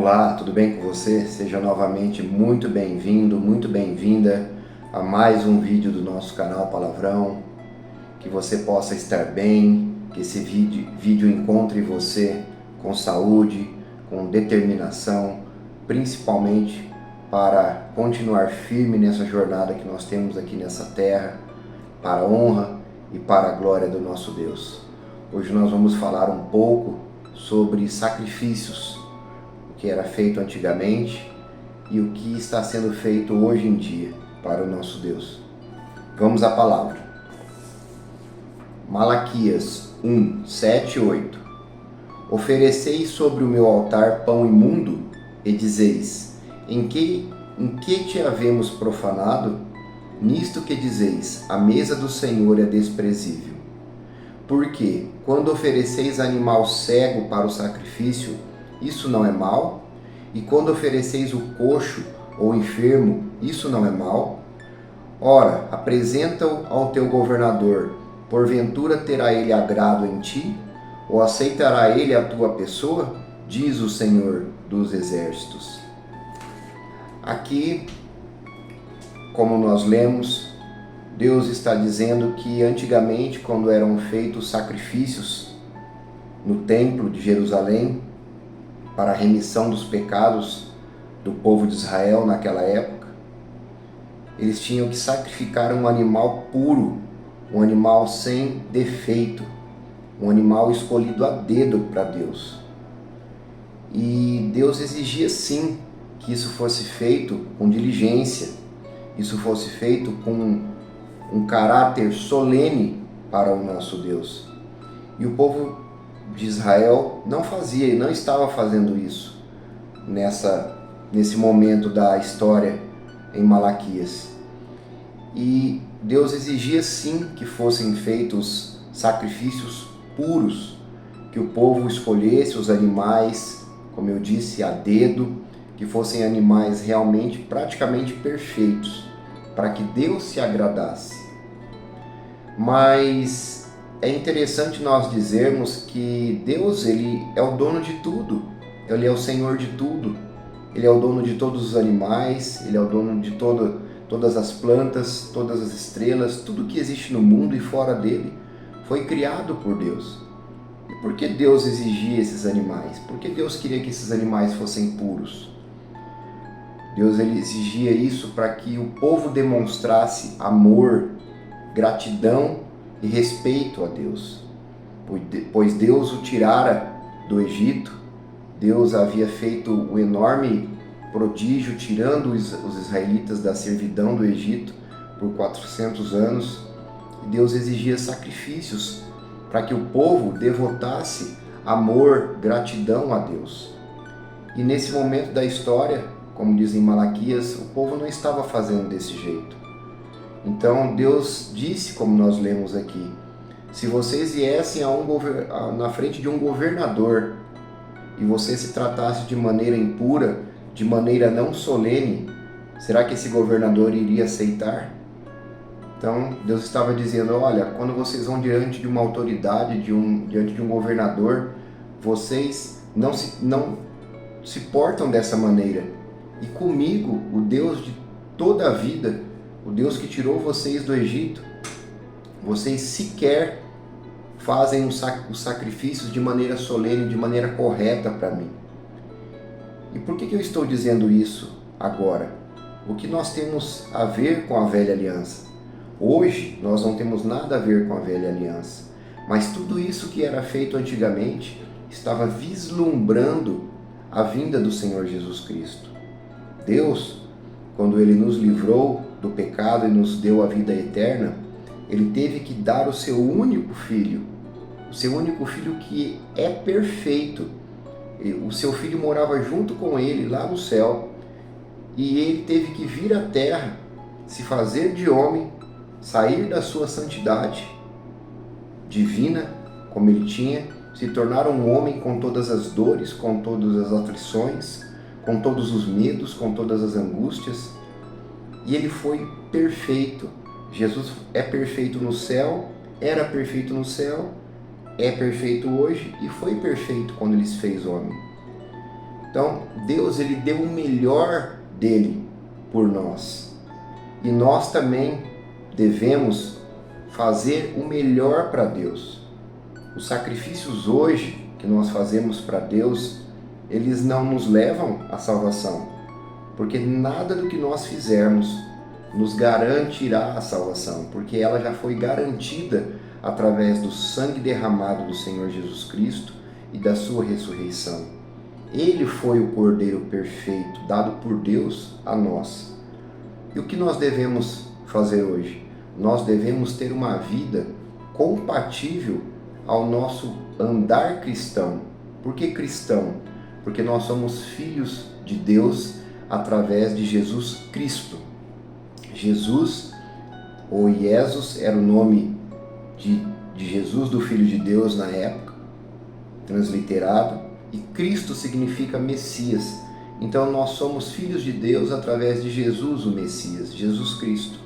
Olá, tudo bem com você? Seja novamente muito bem-vindo, muito bem-vinda a mais um vídeo do nosso canal Palavrão. Que você possa estar bem, que esse vídeo encontre você com saúde, com determinação, principalmente para continuar firme nessa jornada que nós temos aqui nessa terra, para a honra e para a glória do nosso Deus. Hoje nós vamos falar um pouco sobre sacrifícios, o que era feito antigamente e o que está sendo feito hoje em dia para o nosso Deus. Vamos à palavra. Malaquias 1, 7 e 8. Ofereceis sobre o meu altar pão imundo e dizeis: em que te havemos profanado? Nisto que dizeis: a mesa do Senhor é desprezível. Porque, quando ofereceis animal cego para o sacrifício, isso não é mal? E quando ofereceis o coxo ou enfermo, isso não é mal? Ora, apresenta-o ao teu governador. Porventura terá ele agrado em ti? Ou aceitará ele a tua pessoa? Diz o Senhor dos Exércitos. Aqui, como nós lemos, Deus está dizendo que antigamente, quando eram feitos sacrifícios no templo de Jerusalém, para a remissão dos pecados do povo de Israel naquela época, eles tinham que sacrificar um animal puro, um animal sem defeito, um animal escolhido a dedo para Deus. E Deus exigia sim que isso fosse feito com diligência, isso fosse feito com um caráter solene para o nosso Deus. E o povo de Israel não fazia e não estava fazendo isso nesse momento da história em Malaquias. E Deus exigia sim que fossem feitos sacrifícios puros, que o povo escolhesse os animais, como eu disse, a dedo, que fossem animais realmente, praticamente perfeitos, para que Deus se agradasse. Mas é interessante nós dizermos que Deus, Ele é o dono de tudo, Ele é o Senhor de tudo, Ele é o dono de todos os animais, Ele é o dono de todas as plantas, todas as estrelas, tudo que existe no mundo e fora dele foi criado por Deus. E por que Deus exigia esses animais? Por que Deus queria que esses animais fossem puros? Deus ele exigia isso para que o povo demonstrasse amor, gratidão e respeito a Deus, pois Deus o tirara do Egito. Deus havia feito um enorme prodígio tirando os israelitas da servidão do Egito por 400 anos, e Deus exigia sacrifícios para que o povo devotasse amor, gratidão a Deus. E nesse momento da história, como diz em Malaquias, o povo não estava fazendo desse jeito. Então Deus disse, como nós lemos aqui: se vocês viessem na frente de um governador e você se tratasse de maneira impura, de maneira não solene, será que esse governador iria aceitar? Então Deus estava dizendo: olha, quando vocês vão diante de uma autoridade, diante de um governador, vocês não se portam dessa maneira. E comigo, o Deus de toda a vida, o Deus que tirou vocês do Egito, vocês sequer fazem os sacrifícios de maneira solene, de maneira correta para mim. E por que eu estou dizendo isso agora? O que nós temos a ver com a velha aliança? Hoje nós não temos nada a ver com a velha aliança, mas tudo isso que era feito antigamente estava vislumbrando a vinda do Senhor Jesus Cristo. Deus, quando Ele nos livrou do pecado e nos deu a vida eterna, Ele teve que dar o seu único filho que é perfeito. O seu filho morava junto com Ele lá no céu, e Ele teve que vir à terra, se fazer de homem, sair da sua santidade divina, como Ele tinha, se tornar um homem com todas as dores, com todas as aflições, com todos os medos, com todas as angústias, e Ele foi perfeito. Jesus é perfeito no céu, era perfeito no céu, é perfeito hoje e foi perfeito quando Ele se fez homem. Então, Deus, ele deu o melhor dele por nós. E nós também devemos fazer o melhor para Deus. Os sacrifícios hoje que nós fazemos para Deus, eles não nos levam à salvação, porque nada do que nós fizermos nos garantirá a salvação, porque ela já foi garantida através do sangue derramado do Senhor Jesus Cristo e da sua ressurreição. Ele foi o Cordeiro perfeito, dado por Deus a nós. E o que nós devemos fazer hoje? Nós devemos ter uma vida compatível ao nosso andar cristão. Por que cristão? Porque nós somos filhos de Deus através de Jesus Cristo. Jesus, ou Jesus, era o nome de Jesus, do Filho de Deus na época, transliterado, e Cristo significa Messias. Então nós somos filhos de Deus através de Jesus, o Messias, Jesus Cristo.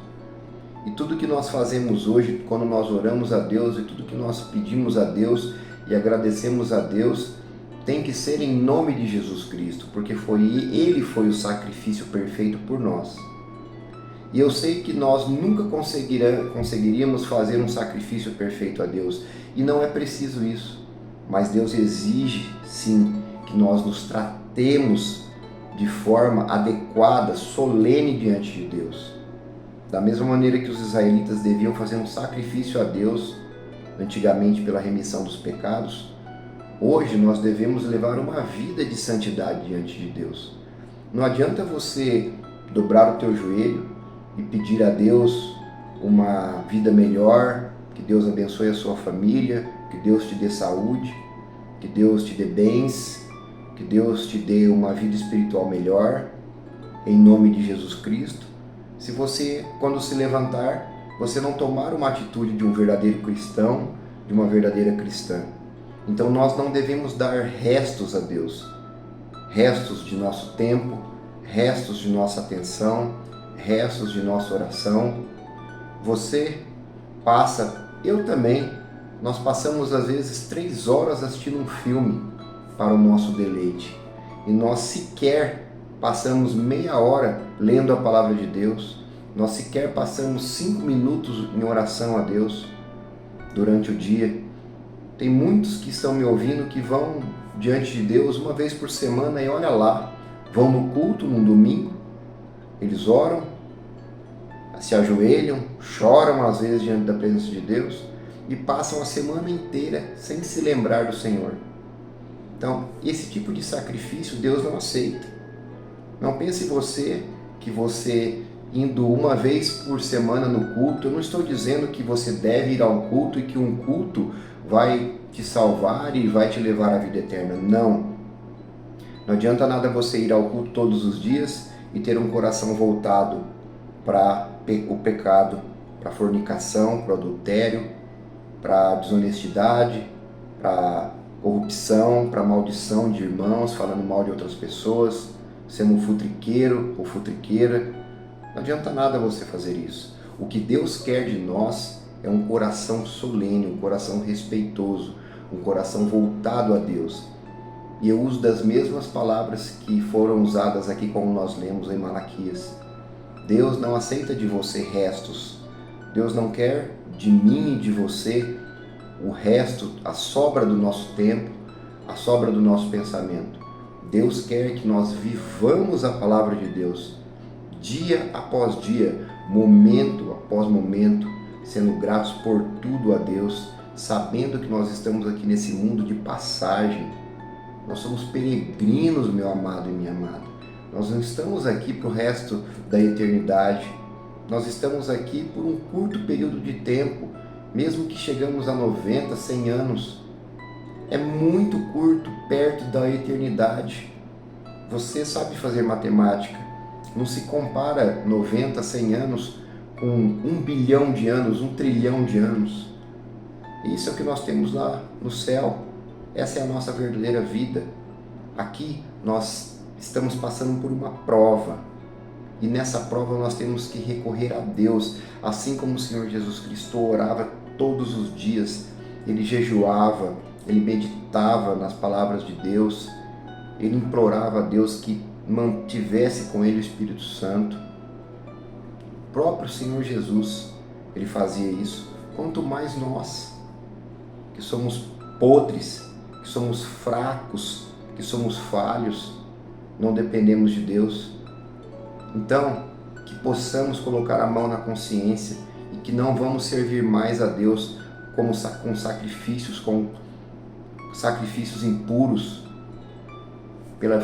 E tudo que nós fazemos hoje, quando nós oramos a Deus, e tudo que nós pedimos a Deus e agradecemos a Deus, tem que ser em nome de Jesus Cristo, porque Ele foi o sacrifício perfeito por nós. E eu sei que nós nunca conseguiríamos fazer um sacrifício perfeito a Deus, e não é preciso isso. Mas Deus exige, sim, que nós nos tratemos de forma adequada, solene diante de Deus. Da mesma maneira que os israelitas deviam fazer um sacrifício a Deus, antigamente pela remissão dos pecados, hoje nós devemos levar uma vida de santidade diante de Deus. Não adianta você dobrar o teu joelho e pedir a Deus uma vida melhor, que Deus abençoe a sua família, que Deus te dê saúde, que Deus te dê bens, que Deus te dê uma vida espiritual melhor, em nome de Jesus Cristo. Se você, quando se levantar, você não tomar uma atitude de um verdadeiro cristão, de uma verdadeira cristã. Então nós não devemos dar restos a Deus, restos de nosso tempo, restos de nossa atenção, restos de nossa oração. Você passa, eu também, nós passamos às vezes 3 horas assistindo um filme para o nosso deleite, e nós sequer passamos meia hora lendo a palavra de Deus, nós sequer passamos 5 minutos em oração a Deus durante o dia. Tem muitos que estão me ouvindo que vão diante de Deus uma vez por semana e olha lá, vão no culto num domingo, eles oram, se ajoelham, choram às vezes diante da presença de Deus e passam a semana inteira sem se lembrar do Senhor. Então, esse tipo de sacrifício Deus não aceita. Não pense você que você indo uma vez por semana no culto, eu não estou dizendo que você deve ir ao culto e que um culto vai te salvar e vai te levar à vida eterna. Não. Não adianta nada você ir ao culto todos os dias e ter um coração voltado para o pecado, para a fornicação, para o adultério, para a desonestidade, para corrupção, para maldição de irmãos, falando mal de outras pessoas, sendo um futriqueiro ou futriqueira. Não adianta nada você fazer isso. O que Deus quer de nós é um coração solene, um coração respeitoso, um coração voltado a Deus. E eu uso das mesmas palavras que foram usadas aqui, como nós lemos em Malaquias. Deus não aceita de você restos. Deus não quer de mim e de você o resto, a sobra do nosso tempo, a sobra do nosso pensamento. Deus quer que nós vivamos a palavra de Deus, dia após dia, momento após momento, sendo gratos por tudo a Deus, sabendo que nós estamos aqui nesse mundo de passagem. Nós somos peregrinos, meu amado e minha amada. Nós não estamos aqui para o resto da eternidade. Nós estamos aqui por um curto período de tempo, mesmo que chegamos a 90, 100 anos. É muito curto, perto da eternidade. Você sabe fazer matemática. Não se compara 90, 100 anos com 1 bilhão de anos, 1 trilhão de anos. Isso é o que nós temos lá no céu. Essa é a nossa verdadeira vida. Aqui nós estamos passando por uma prova. E nessa prova nós temos que recorrer a Deus. Assim como o Senhor Jesus Cristo orava todos os dias. Ele jejuava, ele meditava nas palavras de Deus. ele implorava a Deus que mantivesse com ele o Espírito Santo. O próprio Senhor Jesus, ele fazia isso. Quanto mais nós, que somos podres, que somos fracos, que somos falhos, não dependemos de Deus. Então, que possamos colocar a mão na consciência e que não vamos servir mais a Deus com sacrifícios impuros,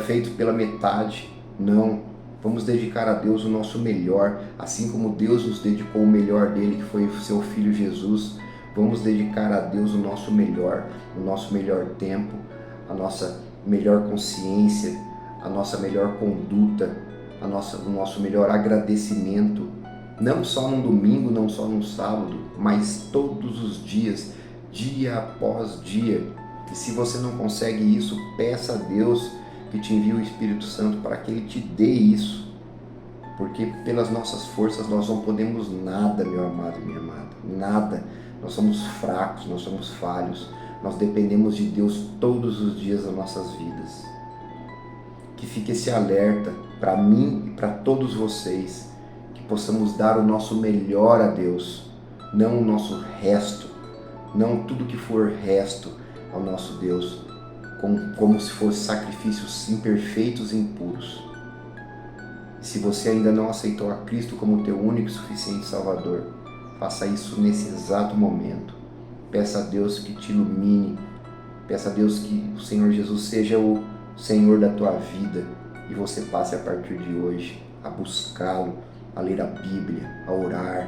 feitos pela metade. Não, vamos dedicar a Deus o nosso melhor, assim como Deus nos dedicou o melhor dele, que foi o seu Filho Jesus. Vamos dedicar a Deus o nosso melhor tempo, a nossa melhor consciência, a nossa melhor conduta, o nosso melhor agradecimento, não só no domingo, não só no sábado, mas todos os dias, dia após dia. E se você não consegue isso, peça a Deus que te envie o Espírito Santo para que Ele te dê isso, porque pelas nossas forças nós não podemos nada, meu amado e minha amada, nada. Nós somos fracos, nós somos falhos, nós dependemos de Deus todos os dias das nossas vidas. Que fique esse alerta para mim e para todos vocês, que possamos dar o nosso melhor a Deus, não o nosso resto, não tudo que for resto ao nosso Deus, como se fossem sacrifícios imperfeitos e impuros. E se você ainda não aceitou a Cristo como teu único e suficiente Salvador, faça isso nesse exato momento. Peça a Deus que te ilumine, peça a Deus que o Senhor Jesus seja o Senhor da tua vida e você passe a partir de hoje a buscá-lo, a ler a Bíblia, a orar,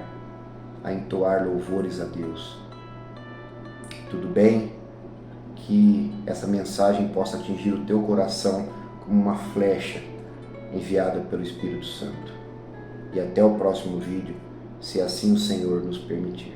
a entoar louvores a Deus. Tudo bem? Que essa mensagem possa atingir o teu coração como uma flecha enviada pelo Espírito Santo. E até o próximo vídeo, se assim o Senhor nos permitir.